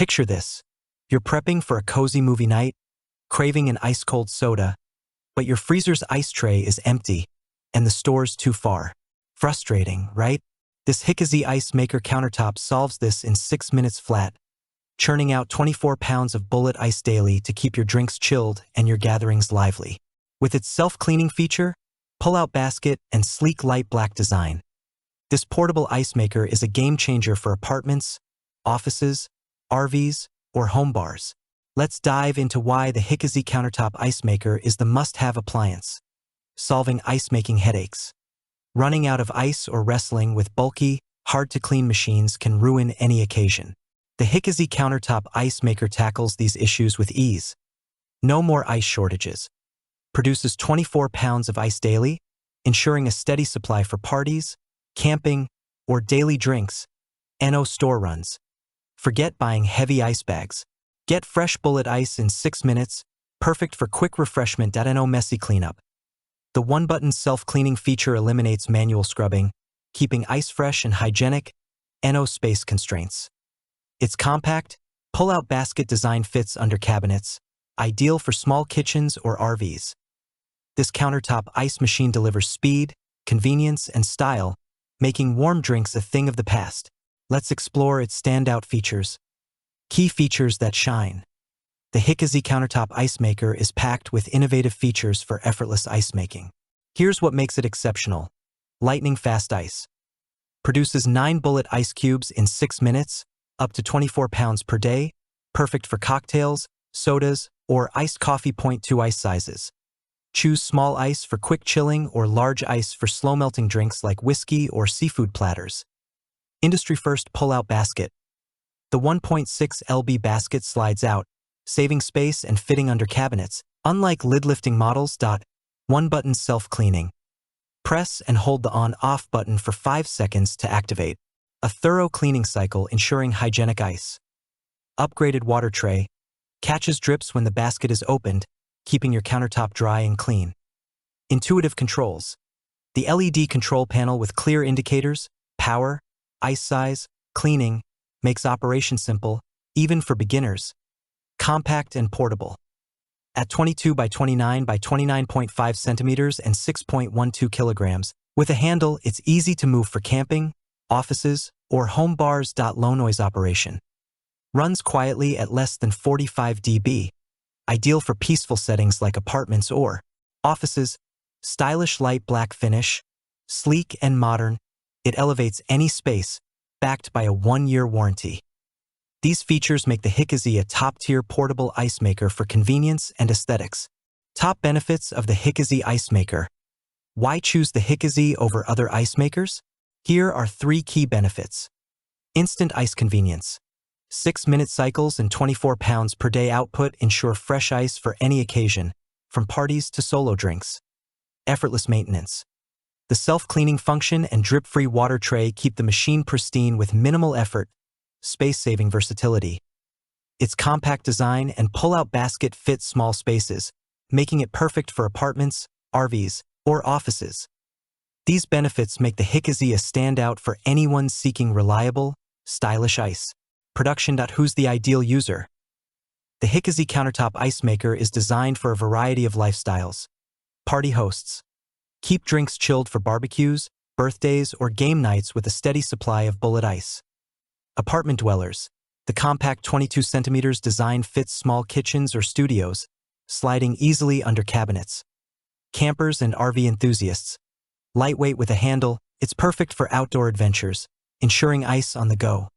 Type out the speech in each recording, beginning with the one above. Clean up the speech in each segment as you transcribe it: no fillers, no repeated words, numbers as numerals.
Picture this. You're prepping for a cozy movie night, craving an ice-cold soda, but your freezer's ice tray is empty, and the store's too far. Frustrating, right? This Hicozy Ice Maker countertop solves this in 6 minutes flat, churning out 24 pounds of bullet ice daily to keep your drinks chilled and your gatherings lively. With its self-cleaning feature, pull-out basket, and sleek light black design, this portable ice maker is a game-changer for apartments, offices, RVs, or home bars. Let's dive into why the Hicozy Countertop Ice Maker is the must-have appliance. Solving ice-making headaches. Running out of ice or wrestling with bulky, hard-to-clean machines can ruin any occasion. The Hicozy Countertop Ice Maker tackles these issues with ease. No more ice shortages. Produces 24 pounds of ice daily, ensuring a steady supply for parties, camping, or daily drinks. No store runs. Forget buying heavy ice bags. Get fresh bullet ice in 6 minutes, perfect for quick refreshment. No messy cleanup. The one-button self-cleaning feature eliminates manual scrubbing, keeping ice fresh and hygienic. No space constraints. Its compact, pull-out basket design fits under cabinets, ideal for small kitchens or RVs. This countertop ice machine delivers speed, convenience, and style, making warm drinks a thing of the past. Let's explore its standout features. Key features that shine. The Hicozy Countertop Ice Maker is packed with innovative features for effortless ice making. Here's what makes it exceptional. Lightning-fast ice. Produces 9 bullet ice cubes in 6 minutes, up to 24 pounds per day, perfect for cocktails, sodas, or iced coffee. 2 ice sizes. Choose small ice for quick chilling or large ice for slow-melting drinks like whiskey or seafood platters. Industry-first pull-out basket. The 1.6 lb basket slides out, saving space and fitting under cabinets, unlike lid-lifting models. One-button self-cleaning. Press and hold the on-off button for 5 seconds to activate. A thorough cleaning cycle ensuring hygienic ice. Upgraded water tray. Catches drips when the basket is opened, keeping your countertop dry and clean. Intuitive controls. The LED control panel with clear indicators, power, ice size, cleaning, makes operation simple, even for beginners. Compact and portable. At 22 by 29 by 29.5 centimeters and 6.12 kilograms, with a handle, it's easy to move for camping, offices, or home bars. Low noise operation. Runs quietly at less than 45 dB. Ideal for peaceful settings like apartments or offices. Stylish light black finish, sleek and modern, it elevates any space, backed by a 1-year warranty. These features make the Hicozy a top-tier portable ice maker for convenience and aesthetics. Top benefits of the Hicozy Ice Maker. Why choose the Hicozy over other ice makers? Here are 3 key benefits. Instant ice convenience. 6-minute cycles and 24 pounds per day output ensure fresh ice for any occasion, from parties to solo drinks. Effortless maintenance. The self-cleaning function and drip-free water tray keep the machine pristine with minimal effort. Space-saving versatility. Its compact design and pull-out basket fit small spaces, making it perfect for apartments, RVs, or offices. These benefits make the Hicozy a standout for anyone seeking reliable, stylish ice. Production. Who's the ideal user? The Hicozy Countertop Ice Maker is designed for a variety of lifestyles. Party hosts. Keep drinks chilled for barbecues, birthdays, or game nights with a steady supply of bullet ice. Apartment dwellers. The compact 22 centimeters design fits small kitchens or studios, sliding easily under cabinets. Campers and RV enthusiasts. Lightweight with a handle, it's perfect for outdoor adventures, ensuring ice on the go.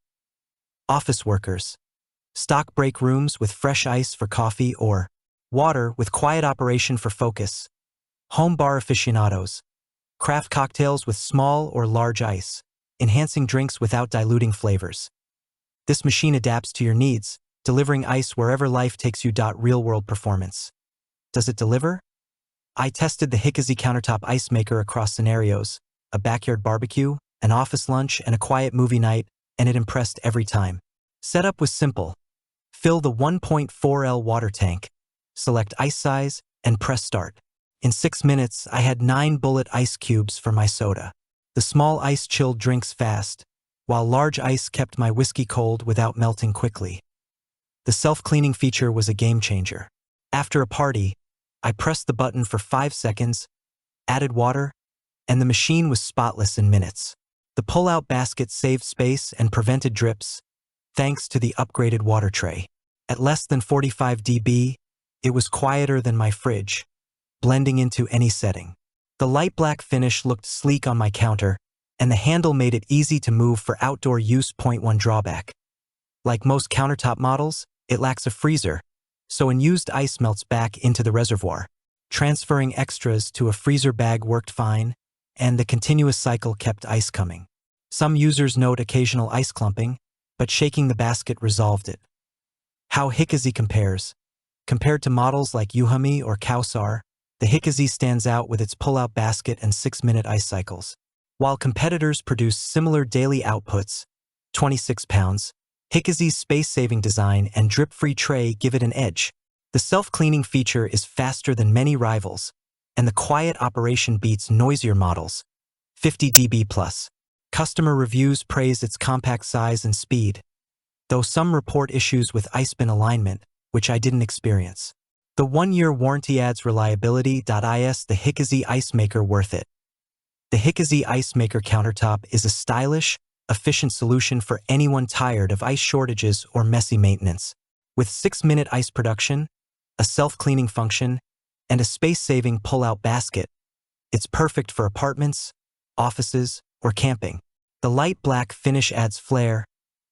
Office workers. Stock break rooms with fresh ice for coffee or water with quiet operation for focus. Home bar aficionados. Craft cocktails with small or large ice, enhancing drinks without diluting flavors. This machine adapts to your needs, delivering ice wherever life takes you. Real-world performance. Does it deliver? I tested the Hicozy Countertop Ice Maker across scenarios, a backyard barbecue, an office lunch, and a quiet movie night, and it impressed every time. Setup was simple. Fill the 1.4L water tank, select ice size, and press start. In 6 minutes, I had 9 bullet ice cubes for my soda. The small ice chilled drinks fast, while large ice kept my whiskey cold without melting quickly. The self-cleaning feature was a game changer. After a party, I pressed the button for 5 seconds, added water, and the machine was spotless in minutes. The pull-out basket saved space and prevented drips, thanks to the upgraded water tray. At less than 45 dB, it was quieter than my fridge, blending into any setting. The light black finish looked sleek on my counter, and the handle made it easy to move for outdoor use. One drawback. Like most countertop models, it lacks a freezer, so unused ice melts back into the reservoir. Transferring extras to a freezer bag worked fine, and the continuous cycle kept ice coming. Some users note occasional ice clumping, but shaking the basket resolved it. How Hicozy compares. Compared to models like Hicozy or Kausar, the Hicozy stands out with its pull-out basket and 6-minute ice cycles. While competitors produce similar daily outputs, 26 pounds, Hicozy's space-saving design and drip-free tray give it an edge. The self-cleaning feature is faster than many rivals, and the quiet operation beats noisier models, 50 dB plus. Customer reviews praise its compact size and speed, though some report issues with ice bin alignment, which I didn't experience. The 1-year warranty adds reliability. The Hicozy Ice Maker worth it. The Hicozy Ice Maker countertop is a stylish, efficient solution for anyone tired of ice shortages or messy maintenance. With 6-minute ice production, a self-cleaning function, and a space-saving pull-out basket, it's perfect for apartments, offices, or camping. The light black finish adds flair,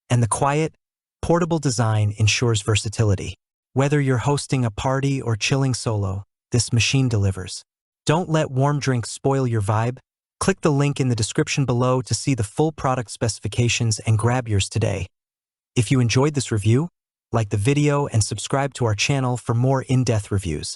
and the quiet, portable design ensures versatility. Whether you're hosting a party or chilling solo, this machine delivers. Don't let warm drinks spoil your vibe. Click the link in the description below to see the full product specifications and grab yours today. If you enjoyed this review, like the video and subscribe to our channel for more in-depth reviews.